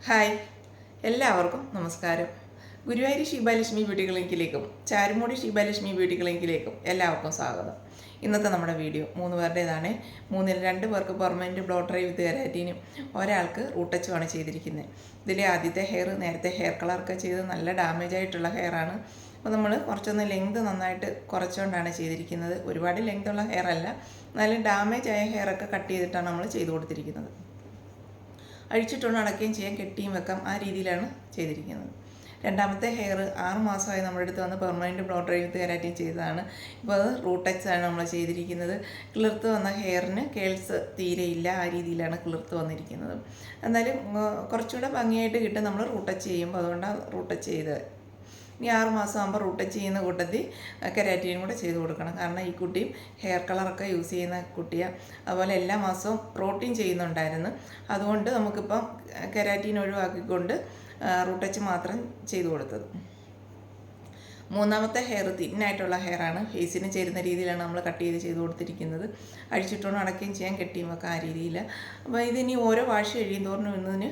Hi, എല്ലാവർക്കും നമസ്കാരം. Guruvayur ഷീബാലക്ഷ്മി beauty ക്ലിനിക്കിലേക്കും ചാരുമൂടി ഷീബാലക്ഷ്മി beauty ക്ലിനിക്കിലേക്കും എല്ലാവർക്കും സ്വാഗതം. ഇന്നത്തെ നമ്മുടെ വീഡിയോ 3 പേരുടേതാണ്. 2 പേർക്ക് പെർമനൻറ്റ് ബ്ലോ ഡ്രൈ വിത്ത് കെരാറ്റിനും ഒരാൾക്ക് റൂട്ടച്ചുമാണ് ചെയ്തിരിക്കുന്നത്. ഇതിലെ ആദ്യത്തെ ഹെയർ നേരത്തെ ഹെയർ കളറൊക്കെ ചെയ്ത് നല്ല ഡാമേജ് ആയിട്ടുള്ള ഹെയറാണ്. അപ്പോൾ നമ്മൾ കുറച്ചൊന്ന് ലെങ്ത് നന്നായിട്ട് കുറച്ചുകൊണ്ടാണ് ചെയ്തിരിക്കുന്നത്. ഒരുപാട് ലെങ്ത് ഉള്ള ഹെയർ അല്ല, എന്നാലും ഡാമേജ് ആയ ഹെയറൊക്കെ കട്ട് ചെയ്തിട്ടാണ് നമ്മൾ ചെയ്ത് കൊടുത്തിരിക്കുന്നത്. അഴിച്ചിട്ടുകൊണ്ട് അടക്കുകയും ചെയ്യാം, കെട്ടിയും വെക്കാം, ആ രീതിയിലാണ് ചെയ്തിരിക്കുന്നത്. രണ്ടാമത്തെ ഹെയർ 6 മാസമായി നമ്മുടെ അടുത്ത് വന്ന് പെർമനൻറ്റ് ബ്ലോ ഡ്രൈ വിത്ത് കെരാറ്റിൻ ചെയ്തതാണ്. ഇപ്പോൾ അത് റൂട്ടക്സ് ആണ് നമ്മൾ ചെയ്തിരിക്കുന്നത്. കിളിർത്ത് വന്ന ഹെയറിന് കേൾസ് തീരെയില്ല, ആ രീതിയിലാണ് കിളിർത്ത് വന്നിരിക്കുന്നത്. എന്നാലും കുറച്ചുകൂടെ ഭംഗിയായിട്ട് കിട്ടും നമ്മൾ റൂട്ടച്ച് ചെയ്യുമ്പോൾ, അതുകൊണ്ടാണ് റൂട്ടച്ച് ചെയ്തത്. ഇനി 6 മാസം ആകുമ്പോൾ റൂട്ടച്ച് ചെയ്യുന്ന കൂട്ടത്തിൽ കെരാറ്റിനും കൂടെ ചെയ്ത് കൊടുക്കണം. കാരണം ഈ കുട്ടിയും ഹെയർ കളറൊക്കെ യൂസ് ചെയ്യുന്ന കുട്ടിയാണ്. അതുപോലെ എല്ലാ മാസവും പ്രോട്ടീൻ ചെയ്യുന്നുണ്ടായിരുന്നു. അതുകൊണ്ട് നമുക്കിപ്പം കെരാറ്റിൻ ഒഴിവാക്കിക്കൊണ്ട് റൂട്ടച്ച് മാത്രം ചെയ്ത് കൊടുത്തത്. മൂന്നാമത്തെ ഹെയർ തിന്നായിട്ടുള്ള ഹെയറാണ്. ഫേസിന് ചേരുന്ന രീതിയിലാണ് നമ്മൾ കട്ട് ചെയ്ത് കൊടുത്തിരിക്കുന്നത്. അഴിച്ചിട്ടോണ്ട് അടക്കുകയും ചെയ്യാൻ, കെട്ടിയും വെക്കാം, ആ രീതിയിൽ. അപ്പോൾ ഇതിനി ഓരോ വാഷ് കഴിയും തോറും ഇന്നതിന്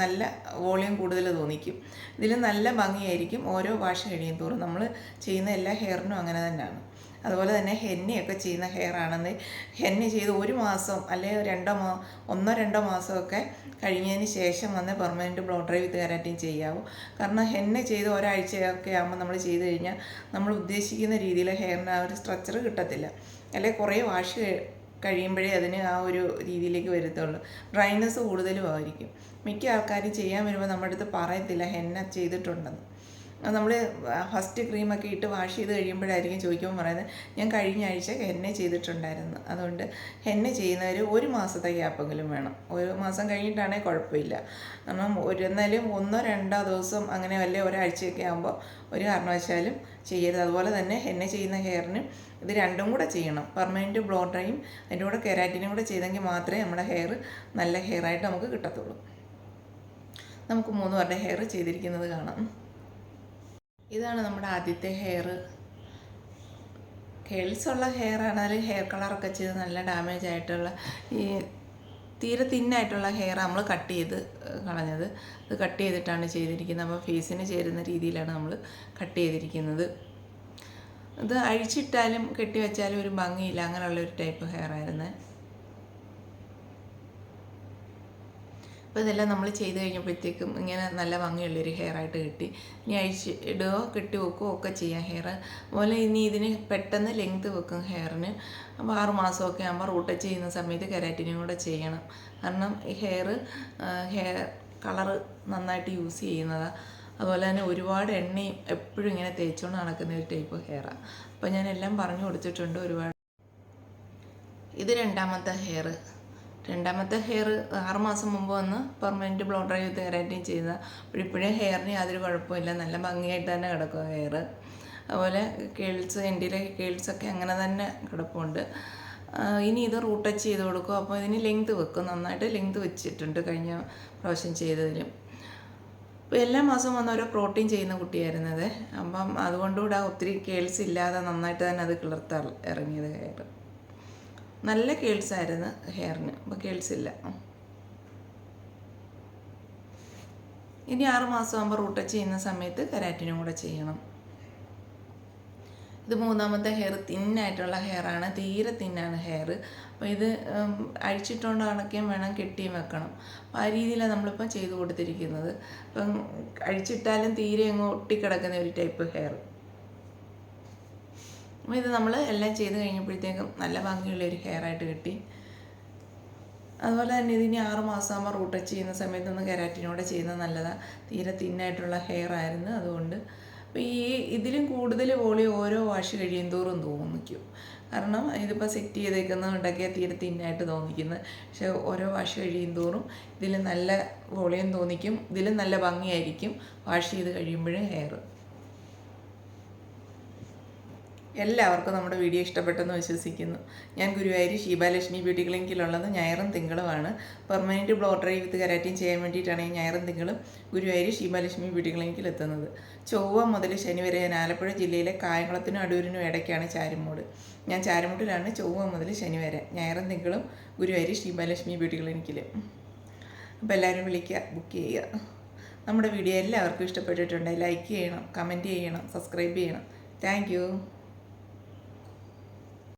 നല്ല വോളിയം കൂടുതൽ തോന്നിക്കും. ഇതിൽ നല്ല ഭംഗിയായിരിക്കും ഓരോ വാഷ് കഴിയും തോറും. നമ്മൾ ചെയ്യുന്ന എല്ലാ ഹെയറിനും അങ്ങനെ തന്നെയാണ്. അതുപോലെ തന്നെ ഹെന്നയൊക്കെ ചെയ്യുന്ന ഹെയർ ആണെന്ന് ഹെന്ന ചെയ്ത് 1 മാസം അല്ലെങ്കിൽ 1-2 മാസമൊക്കെ കഴിഞ്ഞതിന് ശേഷം വന്ന് പെർമനൻറ്റ് ബ്ലോ ഡ്രൈ വിത്ത് കെരാറ്റിൻ ചെയ്യാവും. കാരണം ഹെന്ന ചെയ്ത് ഒരാഴ്ചയൊക്കെ ആകുമ്പോൾ നമ്മൾ ചെയ്ത് കഴിഞ്ഞാൽ നമ്മൾ ഉദ്ദേശിക്കുന്ന രീതിയിൽ ഹെയറിന് ആ ഒരു സ്ട്രക്ചർ കിട്ടത്തില്ല. അല്ലെങ്കിൽ കുറേ വാഷ് കഴിയുമ്പോഴേ അതിന് ആ ഒരു രീതിയിലേക്ക് വരത്തുള്ളൂ. ഡ്രൈനെസ് കൂടുതലും ആയിരിക്കും. മിക്ക ആൾക്കാരും ചെയ്യാൻ വരുമ്പോൾ നമ്മുടെ അടുത്ത് പറയത്തില്ല ഹെന്ന ചെയ്തിട്ടുണ്ടെന്ന്. നമ്മൾ ഫസ്റ്റ് ക്രീമൊക്കെ ഇട്ട് വാഷ് ചെയ്ത് കഴിയുമ്പോഴായിരിക്കും ചോദിക്കുമ്പോൾ പറയുന്നത്, ഞാൻ കഴിഞ്ഞ ആഴ്ച ഹെന്ന ചെയ്തിട്ടുണ്ടായിരുന്നു. അതുകൊണ്ട് ഹെന്ന ചെയ്യുന്നവർ 1 മാസത്തെ ഗ്യാപ്പെങ്കിലും വേണം. 1 മാസം കഴിഞ്ഞിട്ടാണെങ്കിൽ കുഴപ്പമില്ല. കാരണം എന്നാലും 1-2 ദിവസം അങ്ങനെ വല്ല ഒരാഴ്ചയൊക്കെ ആകുമ്പോൾ ഒരു കാരണവശാലും ചെയ്യരുത്. അതുപോലെ തന്നെ ഹെന്ന ചെയ്യുന്ന ഹെയറിന് ഇത് രണ്ടും കൂടെ ചെയ്യണം. പെർമനൻറ്റ് ബ്ലോ ഡ്രൈയും അതിൻ്റെ കൂടെ കെരാറ്റിനും കൂടെ ചെയ്തെങ്കിൽ മാത്രമേ നമ്മുടെ ഹെയർ നല്ല ഹെയറായിട്ട് നമുക്ക് കിട്ടത്തുള്ളൂ. നമുക്ക് 3 പേരുടെ ഹെയർ ചെയ്തിരിക്കുന്നത് കാണാം. ഇതാണ് നമ്മുടെ ആദ്യത്തെ ഹെയർ. കേൾസുള്ള ഹെയർ ആണെങ്കിൽ ഹെയർ കളറൊക്കെ ചെയ്ത് നല്ല ഡാമേജ് ആയിട്ടുള്ള ഈ തീരെ തിന്നായിട്ടുള്ള ഹെയർ നമ്മൾ കട്ട് ചെയ്ത് കളഞ്ഞത്. ഇത് കട്ട് ചെയ്തിട്ടാണ് ചെയ്തിരിക്കുന്നത്. അപ്പോൾ ഫേസിന് ചേരുന്ന രീതിയിലാണ് നമ്മൾ കട്ട് ചെയ്തിരിക്കുന്നത്. ഇത് അഴിച്ചിട്ടാലും കെട്ടിവെച്ചാലും ഒരു ഭംഗിയില്ല, അങ്ങനെയുള്ളൊരു ടൈപ്പ് ഹെയർ ആയിരുന്നു. അപ്പോൾ ഇതെല്ലാം നമ്മൾ ചെയ്ത് കഴിഞ്ഞപ്പോഴത്തേക്കും ഇങ്ങനെ നല്ല ഭംഗിയുള്ളൊരു ഹെയറായിട്ട് കിട്ടി. ഇനി ഇടുകയോ കെട്ടി വെക്കുകയോ ഒക്കെ ചെയ്യാം ഹെയർ. അതുപോലെ ഇനി ഇതിന് പെട്ടെന്ന് ലെങ്ത് വെക്കും ഹെയറിന്. അപ്പോൾ 6 മാസമൊക്കെ ആകുമ്പോൾ റൂട്ടച്ച് ചെയ്യുന്ന സമയത്ത് കെരാറ്റിനും കൂടെ ചെയ്യണം. കാരണം ഈ ഹെയർ കളറ് നന്നായിട്ട് യൂസ് ചെയ്യുന്നതാണ്. അതുപോലെ തന്നെ ഒരുപാട് എണ്ണയും എപ്പോഴും ഇങ്ങനെ തേച്ചുകൊണ്ട് നടക്കുന്ന ഒരു ടൈപ്പ് ഹെയറാണ്. അപ്പോൾ ഞാൻ എല്ലാം പറഞ്ഞു കൊടുത്തിട്ടുണ്ട് ഒരുപാട്. ഇത് രണ്ടാമത്തെ ഹെയർ. 6 മാസം മുമ്പ് വന്ന് പെർമനൻറ്റ് ബ്ലോ ഡ്രൈ വിത്ത് കെരാറ്റിൻ ചെയ്ത. അപ്പോഴിപ്പോഴേ ഹെയറിന് യാതൊരു കുഴപ്പമില്ല, നല്ല ഭംഗിയായിട്ട് തന്നെ കിടക്കുക ഹെയർ. അതുപോലെ എൻ്റെ കേൾസൊക്കെ അങ്ങനെ തന്നെ കിടപ്പുണ്ട്. ഇനി ഇത് റൂട്ടച്ച് ചെയ്ത് കൊടുക്കും. അപ്പോൾ ഇതിന് ലെങ്ത് വെക്കും, നന്നായിട്ട് ലെങ്ത് വെച്ചിട്ടുണ്ട് കഴിഞ്ഞ പ്രാവശ്യം ചെയ്തതിലും. അപ്പോൾ എല്ലാ മാസവും വന്ന് ഓരോ പ്രോട്ടീൻ ചെയ്യുന്ന കുട്ടിയായിരുന്നത്. അപ്പം അതുകൊണ്ടുകൂടെ ഒത്തിരി കേൾസ് ഇല്ലാതെ നന്നായിട്ട് തന്നെ അത് കിളിർത്താൽ ഇറങ്ങിയത് ഹെയർ. നല്ല കേൾസായിരുന്നു ഹെയറിന്, അപ്പോൾ കേൾസില്ല. ഇനി 6 മാസം ആകുമ്പോൾ റൂട്ടച്ച് ചെയ്യുന്ന സമയത്ത് കെരാറ്റിനും കൂടെ ചെയ്യണം. ഇത് മൂന്നാമത്തെ ഹെയർ. തിന്നായിട്ടുള്ള ഹെയറാണ്, തീരെ തിന്നാണ് ഹെയർ. അപ്പോൾ ഇത് അഴിച്ചിട്ടുകൊണ്ട് അടക്കുകയും വേണം, കെട്ടിയും വെക്കണം. അപ്പോൾ ആ രീതിയിലാണ് നമ്മളിപ്പോൾ ചെയ്ത് കൊടുത്തിരിക്കുന്നത്. ഇപ്പം അഴിച്ചിട്ടാലും തീരെ അങ്ങ് ഒട്ടിക്കിടക്കുന്ന ഒരു ടൈപ്പ് ഹെയർ. അപ്പോൾ ഇത് നമ്മൾ എല്ലാം ചെയ്ത് കഴിഞ്ഞപ്പോഴത്തേക്കും നല്ല ഭംഗിയുള്ളൊരു ഹെയറായിട്ട് കിട്ടി. അതുപോലെ തന്നെ ഇതിന് 6 മാസം ആകുമ്പോൾ റൂട്ടച്ച് ചെയ്യുന്ന സമയത്തൊന്ന് കെരാറ്റിനോടെ ചെയ്യുന്നത് നല്ലതാണ്. തീരെ തിന്നായിട്ടുള്ള ഹെയർ ആയിരുന്നു. അതുകൊണ്ട് അപ്പോൾ ഇതിലും കൂടുതൽ വോളിയം ഓരോ വാഷ് കഴിയും തോറും തോന്നിക്കും. കാരണം ഇതിപ്പോൾ സെറ്റ് ചെയ്തേക്കുന്നതുകൊണ്ടൊക്കെ തീരെ തിന്നായിട്ട് തോന്നിക്കുന്നത്. പക്ഷേ ഓരോ വാഷ് കഴിയും തോറും ഇതിൽ നല്ല വോളിയം തോന്നിക്കും, ഇതിലും നല്ല ഭംഗിയായിരിക്കും വാഷ് ചെയ്ത് കഴിയുമ്പോഴും ഹെയർ. എല്ലാവർക്കും നമ്മുടെ വീഡിയോ ഇഷ്ടപ്പെട്ടെന്ന് വിശ്വസിക്കുന്നു. ഞാൻ ഗുരുവായൂർ ഷീബാലക്ഷ്മി ബ്യൂട്ടി ക്ലിനിക്കിലുള്ളത് ഞായറും തിങ്കളുമാണ്. പെർമനൻറ്റ് ബ്ലോ ഡ്രൈ വിത്ത് കെരാറ്റിൻ ചെയ്യാൻ വേണ്ടിയിട്ടാണ് ഈ ഞായറും തിങ്കളും ഗുരുവായൂർ ഷീബാലക്ഷ്മി ബ്യൂട്ടി ക്ലിനിക്കിൽ എത്തുന്നത്. ചൊവ്വ മുതൽ ശനി വരെ ഞാൻ ആലപ്പുഴ ജില്ലയിലെ കായംകുളത്തിനും അടൂരിനും ഇടയ്ക്കാണ് ചാരുമൂട്. ഞാൻ ചാരുമൂട്ടിലാണ് ചൊവ്വ മുതൽ ശനി വരെ, ഞായറും തിങ്കളും ഗുരുവായൂർ ഷീബാലക്ഷ്മി ബ്യൂട്ടി ക്ലിനിക്കിൽ. അപ്പോൾ എല്ലാവരും വിളിക്കുക, ബുക്ക് ചെയ്യുക. നമ്മുടെ വീഡിയോ എല്ലാവർക്കും ഇഷ്ടപ്പെട്ടിട്ടുണ്ടെങ്കിൽ ലൈക്ക് ചെയ്യണം, കമൻറ്റ് ചെയ്യണം, സബ്സ്ക്രൈബ് ചെയ്യണം. താങ്ക്